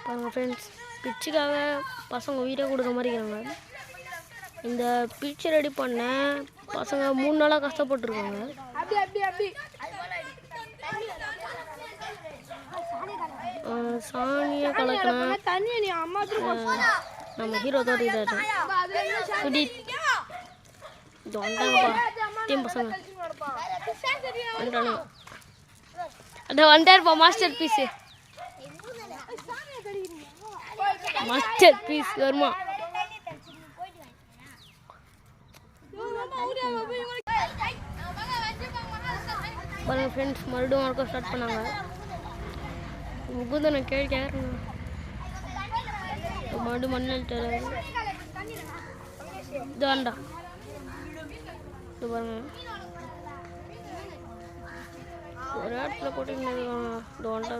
பாருங்கள் ஃப்ரெண்ட்ஸ், பிச்சுக்காக பசங்க உயிரை கொடுக்குற மாதிரி இருக்காங்க. இந்த பிச்சு ரெடி பண்ண பசங்க 3 நாளாக கஷ்டப்பட்டுருக்காங்க. சாணியை கலக்கினா நம்ம ஹீரோ தோட்டிட்டாரு. இது வந்தாங்கப்பா டீம் பசங்க வந்துட்டானுங்க. அதை வந்தாருப்பா மாஸ்டர் பீஸு. மாஸ்டர் பீஸ் வருமா? பாருங்க ஃப்ரெண்ட்ஸ், மறுபடியும் ஒர்க் ஸ்டார்ட் பண்ணாங்க. முகுந்தனை கேட்குறேன், மறுபடியும் மண்ணில் இதாண்டா. இது பாருங்க, ஒரு இடத்துல போட்டு இந்த வந்துட்டா